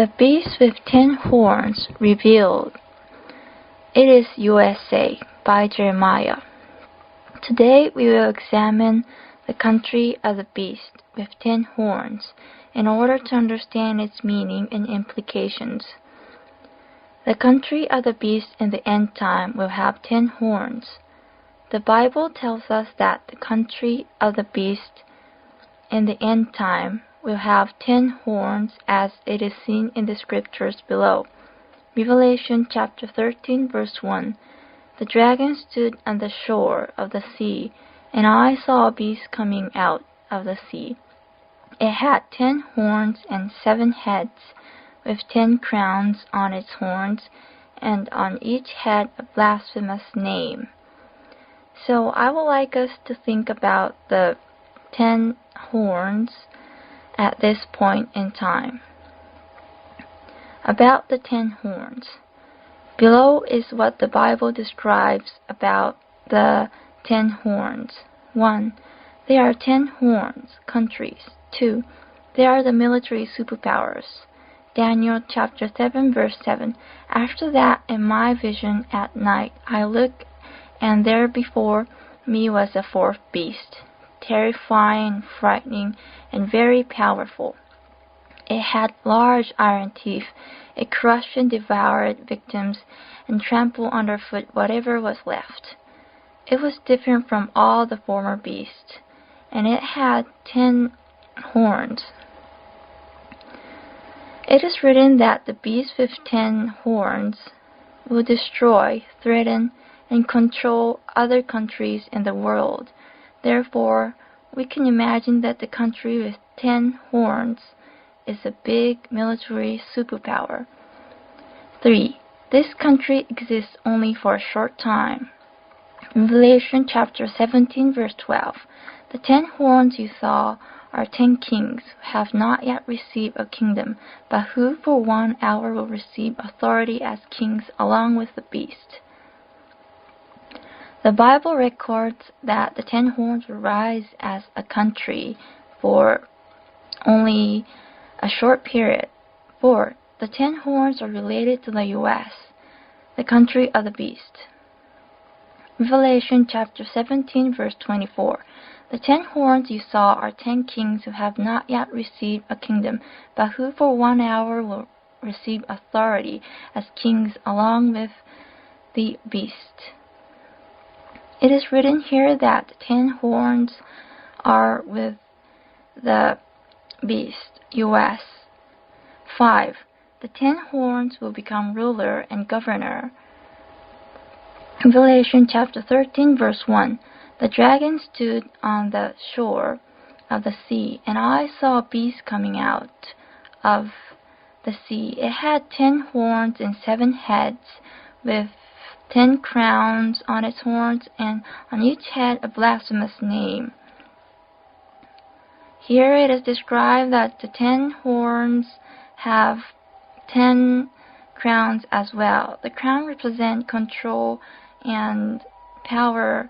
The Beast with 10 Horns Revealed. It is USA by Jeremiah. Today we will examine the country of the beast with 10 horns in order to understand its meaning and implications. The country of the beast in the end time will have 10 horns. The Bible tells us that the country of the beast in the end time will have 10 horns as it is seen in the scriptures below. Revelation chapter 13 verse 1. The dragon stood on the shore of the sea, and I saw a beast coming out of the sea. It had 10 horns and 7 heads, with 10 crowns on its horns, and on each head a blasphemous name. So I would like us to think about the 10 horns at this point in time. About the 10 horns. Below is what the Bible describes about the 10 horns. 1. There are 10 horns, countries. 2. They are the military superpowers. Daniel chapter 7 verse 7. After that, in my vision at night, I looked, and there before me was a fourth beast, terrifying, frightening, and very powerful. It had large iron teeth. It crushed and devoured victims and trampled underfoot whatever was left. It was different from all the former beasts, and it had 10 horns. It is written that the beast with 10 horns will destroy, threaten, and control other countries in the world. Therefore, we can imagine that the country with 10 horns is a big military superpower. 3. This country exists only for a short time. Revelation chapter 17 verse 12. The 10 horns you saw are 10 kings who have not yet received a kingdom, but who for 1 hour will receive authority as kings along with the beast. The Bible records that the 10 horns will rise as a country for only a short period. 4. The 10 horns are related to the U.S., the country of the beast. Revelation chapter 17 verse 24. The 10 horns you saw are 10 kings who have not yet received a kingdom, but who for 1 hour will receive authority as kings along with the beast. It is written here that the 10 horns are with the beast, U.S. 5. The 10 horns will become ruler and governor. Revelation chapter 13 verse 1. The dragon stood on the shore of the sea, and I saw a beast coming out of the sea. It had 10 horns and 7 heads, with 10 crowns on its horns, and on each head a blasphemous name. Here it is described that the 10 horns have 10 crowns as well. The crown represents control and power,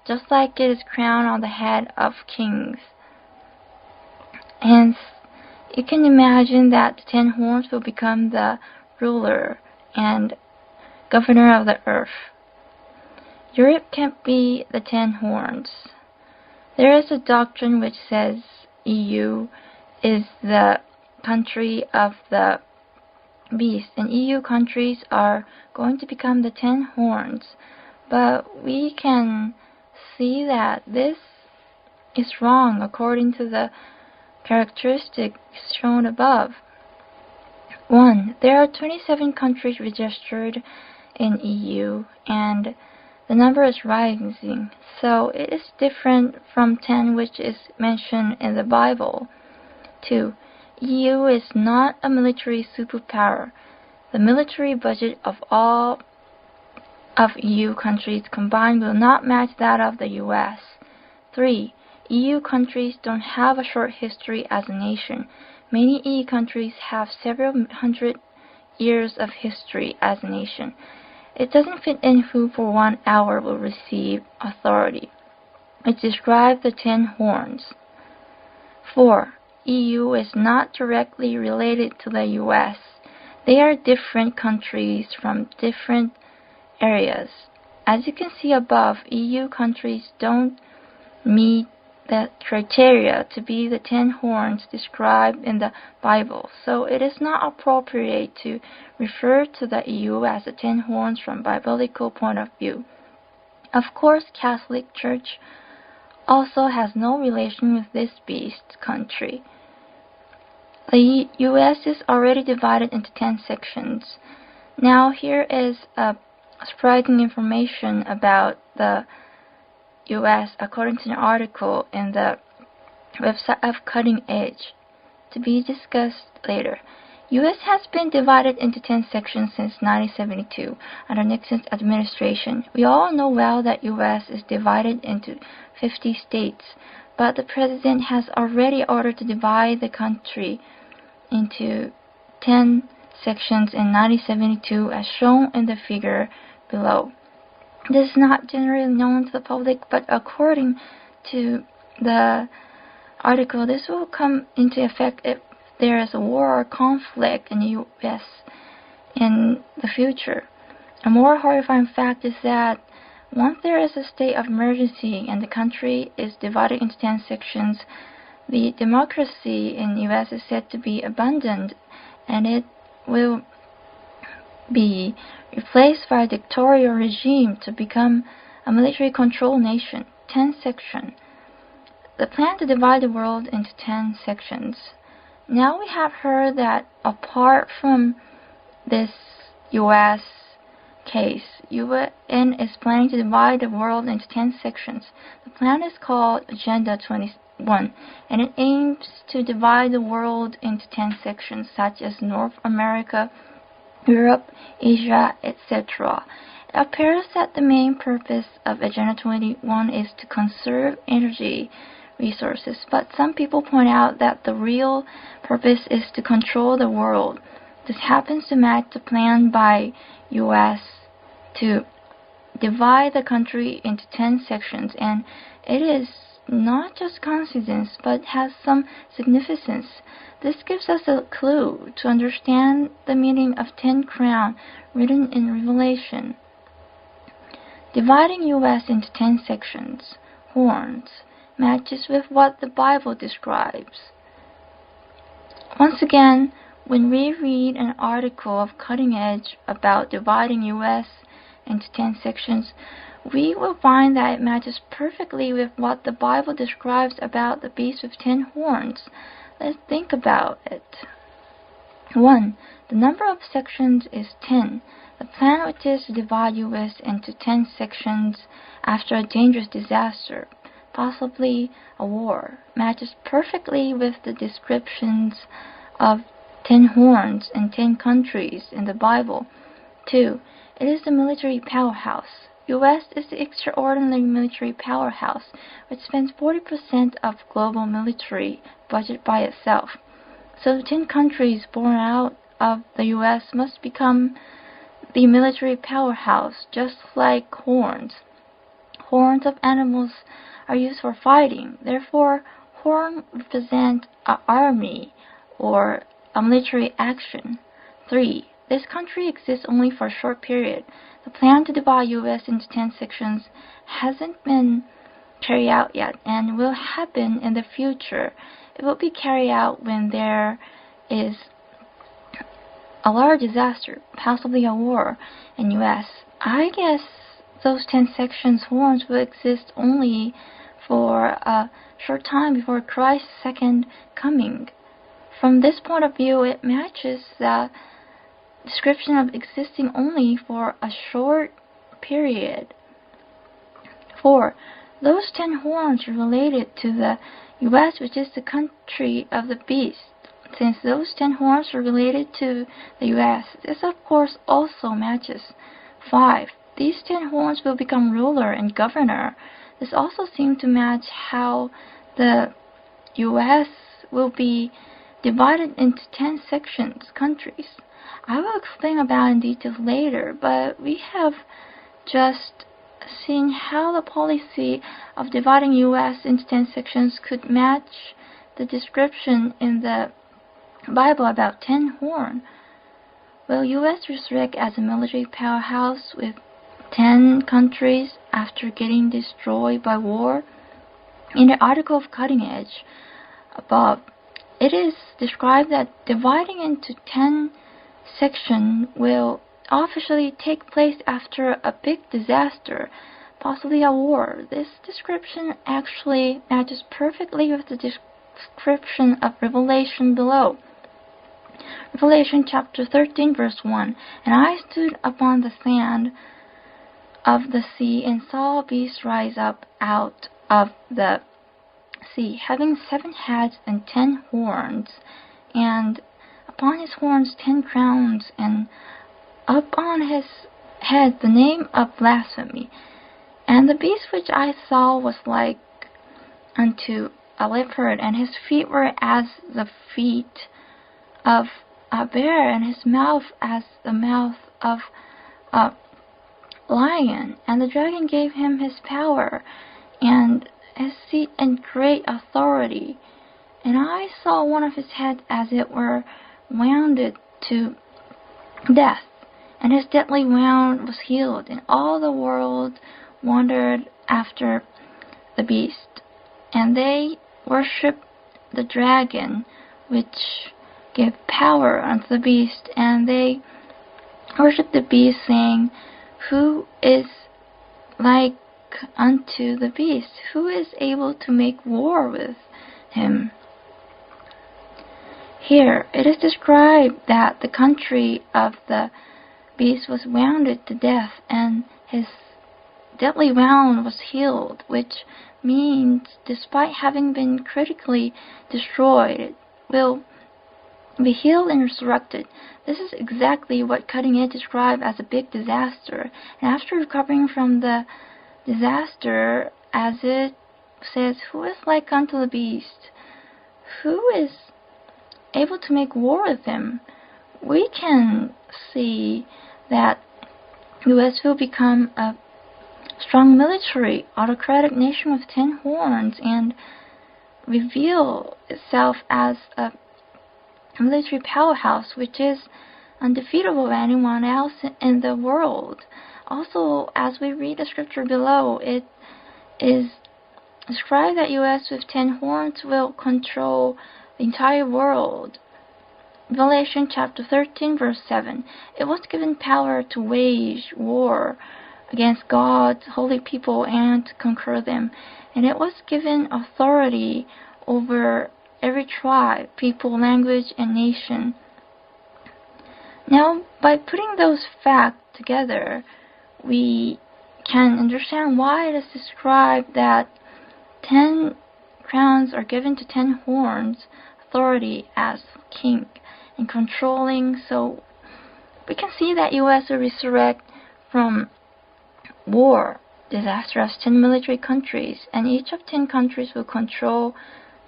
just like it is crowned on the head of kings. Hence, you can imagine that the 10 horns will become the ruler and governor of the earth. Europe can't be the 10 horns. There is a doctrine which says EU is the country of the beast, and EU countries are going to become the 10 horns. But we can see that this is wrong according to the characteristics shown above. 1. There are 27 countries registered in EU, and the number is rising, so it is different from 10 which is mentioned in the Bible. 2. EU is not a military superpower. The military budget of all of EU countries combined will not match that of the US. 3. EU countries don't have a short history as a nation. Many EU countries have several hundred years of history as a nation. It doesn't fit in who for 1 hour will receive authority. It describes the 10 horns. 4. EU is not directly related to the US. They are different countries from different areas. As you can see above, EU countries don't meet the criteria to be the 10 horns described in the Bible, so it is not appropriate to refer to the EU as the 10 horns from biblical point of view. Of course, Catholic Church also has no relation with this beast country. The US is already divided into 10 sections. Now here is a surprising information about the US according to an article in the website of Cutting Edge, to be discussed later. US has been divided into 10 sections since 1972 under Nixon's administration. We all know well that US is divided into 50 states, but the president has already ordered to divide the country into 10 sections in 1972 as shown in the figure below. This is not generally known to the public, but according to the article, this will come into effect if there is a war or conflict in the U.S. in the future. A more horrifying fact is that once there is a state of emergency and the country is divided into 10 sections, the democracy in the U.S. is said to be abandoned, and it will be replaced by a dictatorial regime to become a military-controlled nation. 10 section. The plan to divide the world into 10 sections. Now we have heard that apart from this U.S. case, UN is planning to divide the world into 10 sections. The plan is called Agenda 21, and it aims to divide the world into 10 sections such as North America, Europe, Asia, etc. It appears that the main purpose of Agenda 21 is to conserve energy resources, but some people point out that the real purpose is to control the world. This happens to match the plan by US to divide the country into 10 sections, and it is not just coincidence but has some significance. This gives us a clue to understand the meaning of 10 crown written in Revelation. Dividing US into 10 sections, horns, matches with what the Bible describes. Once again, when we read an article of Cutting Edge about dividing US into 10 sections, we will find that it matches perfectly with what the Bible describes about the beast with 10 horns. Let's think about it. 1. The number of sections is 10. The plan, which is to divide US into 10 sections after a dangerous disaster, possibly a war, matches perfectly with the descriptions of 10 horns and 10 countries in the Bible. 2. It is the military powerhouse. US is the extraordinary military powerhouse, which spends 40% of global military budget by itself. So the 10 countries born out of the US must become the military powerhouse, just like horns. Horns of animals are used for fighting. Therefore, horn represent an army or a military action. 3. This country exists only for a short period. The plan to divide US into 10 sections hasn't been carried out yet and will happen in the future. It will be carried out when there is a large disaster, possibly a war in US. I guess those 10 sections horns will exist only for a short time before Christ's second coming. From this point of view, it matches the description of existing only for a short period. 4. Those 10 horns are related to the US, which is the country of the beast. Since those 10 horns are related to the US, this of course also matches. 5. These 10 horns will become ruler and governor. This also seems to match how the US will be divided into 10 sections, countries. I will explain about it in detail later, but we have just seen how the policy of dividing US into 10 sections could match the description in the Bible about 10 horns. Will U.S. resurrect as a military powerhouse with 10 countries after getting destroyed by war? In the article of Cutting Edge above, it is described that dividing into 10 sections will officially take place after a big disaster, possibly a war. This description actually matches perfectly with the description of Revelation below. Revelation chapter 13 verse 1, And I stood upon the sand of the sea and saw a beast rise up out of the sea, having 7 heads and 10 horns, and upon his horns 10 crowns, and upon his head the name of blasphemy. And the beast which I saw was like unto a leopard, and his feet were as the feet of a bear, and his mouth as the mouth of a lion. And the dragon gave him his power, and his seat and great authority. And I saw one of his heads as it were wounded to death, and his deadly wound was healed, and all the world wondered after the beast. And they worshipped the dragon, which gave power unto the beast, and they worshipped the beast, saying, Who is like unto the beast? Who is able to make war with him? Here it is described that the country of the beast was wounded to death, and his deadly wound was healed, which means despite having been critically destroyed, it will be healed and resurrected. This is exactly what Cutting Edge described as a big disaster. And after recovering from the disaster, as it says, Who is like unto the beast? Who is able to make war with him? We can see that U.S. will become a strong military, autocratic nation with 10 horns, and reveal itself as a military powerhouse, which is undefeatable of anyone else in the world. Also, as we read the scripture below, it is described that U.S. with 10 horns will control the entire world. Revelation chapter 13 verse 7, It was given power to wage war against God's holy people and to conquer them, and it was given authority over every tribe, people, language, and nation. Now, by putting those facts together, we can understand why it is described that 10 crowns are given to 10 horns, authority as king and controlling. So we can see that U.S. will resurrect from war, disaster as 10 military countries, and each of 10 countries will control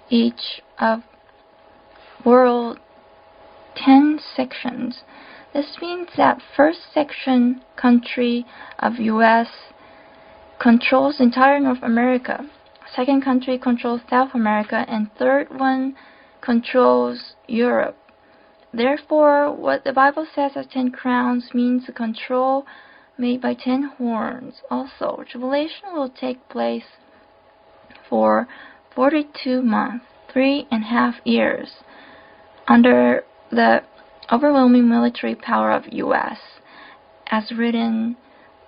each of world 10 sections. This means that first section country of U.S. controls entire North America, second country controls South America, and third one controls Europe. Therefore, what the Bible says as 10 crowns means the control made by 10 horns. Also, tribulation will take place for 42 months, 3.5 years, under the overwhelming military power of U.S., as written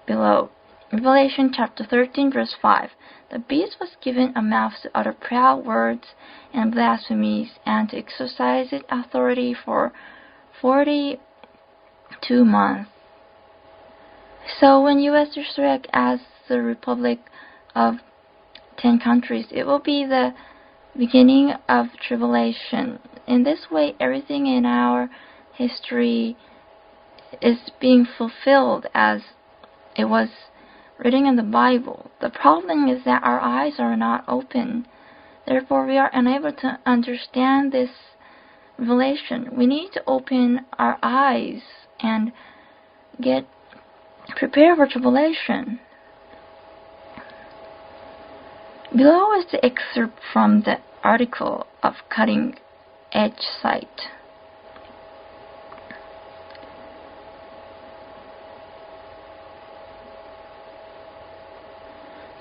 below. Revelation chapter 13 verse 5, The beast was given a mouth to utter proud words and blasphemies, and to exercise its authority for 42 months. So when U.S. resurrect as the Republic of 10 countries, it will be the beginning of tribulation. In this way, everything in our history is being fulfilled as it was written in the Bible. The problem is that our eyes are not open. Therefore, we are unable to understand this revelation. We need to open our eyes and get prepared for tribulation. Below is the excerpt from the article of Cutting Edge site.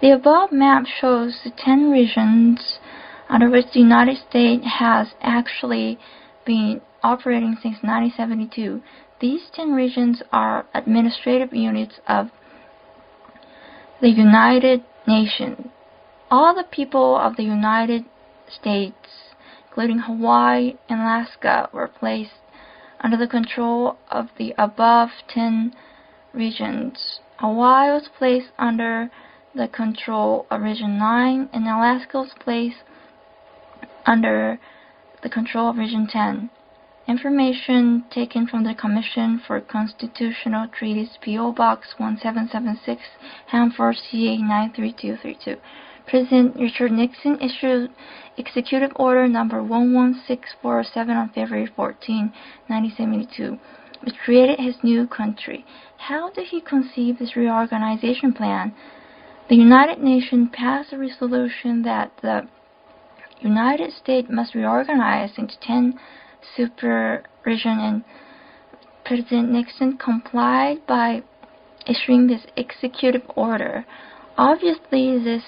The above map shows the 10 regions under which the United States has actually been operating since 1972. These 10 regions are administrative units of the United Nations. All the people of the United States, including Hawaii and Alaska, were placed under the control of the above 10 regions. Hawaii was placed under the control of Region 9, and Alaska was placed under the control of Region 10. Information taken from the Commission for Constitutional Treaties, P.O. Box 1776, Hanford, CA 93232. President Richard Nixon issued Executive Order Number 11647 on February 14, 1972, which created his new country. How did he conceive this reorganization plan? The United Nations passed a resolution that the United States must reorganize into 10 super regions, and President Nixon complied by issuing this executive order. Obviously, this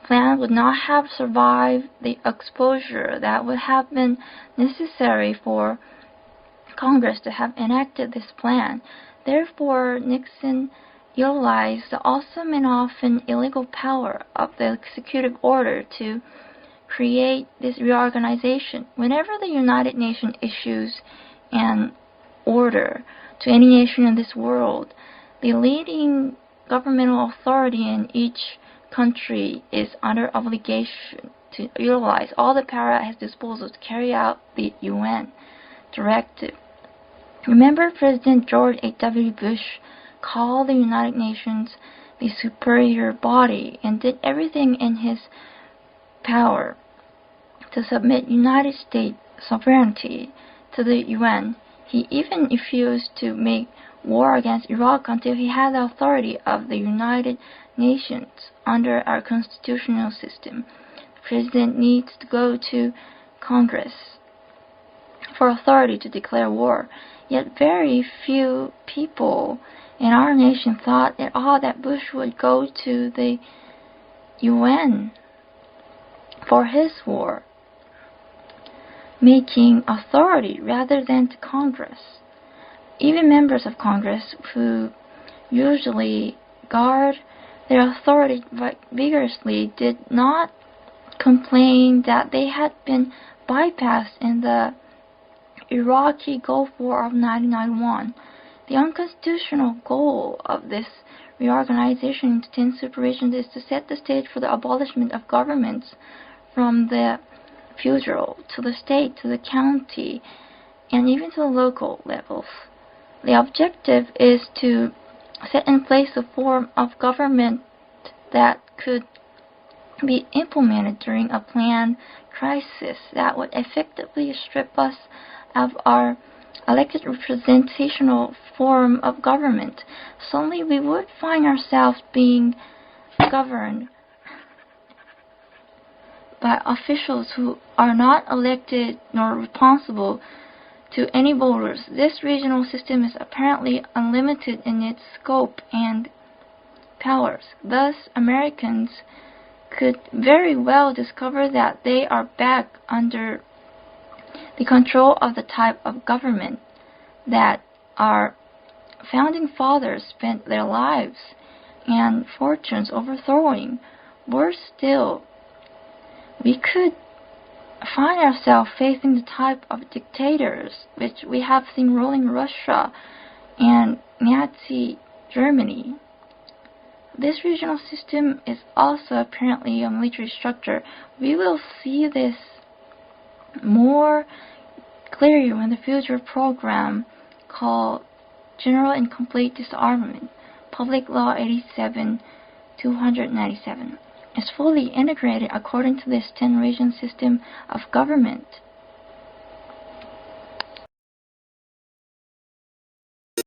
plan would not have survived the exposure that would have been necessary for Congress to have enacted this plan. Therefore, Nixon utilized the awesome and often illegal power of the executive order to create this reorganization. Whenever the United Nations issues an order to any nation in this world, the leading governmental authority in each country is under obligation to utilize all the power at his disposal to carry out the UN directive. Remember, President George H.W. Bush called the United Nations the superior body and did everything in his power to submit United States sovereignty to the UN. He even refused to make war against Iraq until he had the authority of the United Nations under our constitutional system. The President needs to go to Congress for authority to declare war. Yet very few people in our nation thought at all that Bush would go to the UN for his war making authority rather than to Congress. Even members of Congress who usually guard their authority vigorously did not complain that they had been bypassed in the Iraqi Gulf War of 1991. The unconstitutional goal of this reorganization into 10 super regions is to set the stage for the abolishment of governments from the federal to the state to the county and even to the local levels. The objective is to set in place a form of government that could be implemented during a planned crisis that would effectively strip us of our elected representational form of government. Suddenly we would find ourselves being governed by officials who are not elected nor responsible to any voters. This regional system is apparently unlimited in its scope and powers. Thus, Americans could very well discover that they are back under the control of the type of government that our founding fathers spent their lives and fortunes overthrowing. Worse still, we could find ourselves facing the type of dictators which we have seen ruling Russia and Nazi Germany. This regional system is also apparently a military structure. We will see this more clearly when the future program called General and Complete Disarmament, Public Law 87-297, is fully integrated according to this 10-region system of government.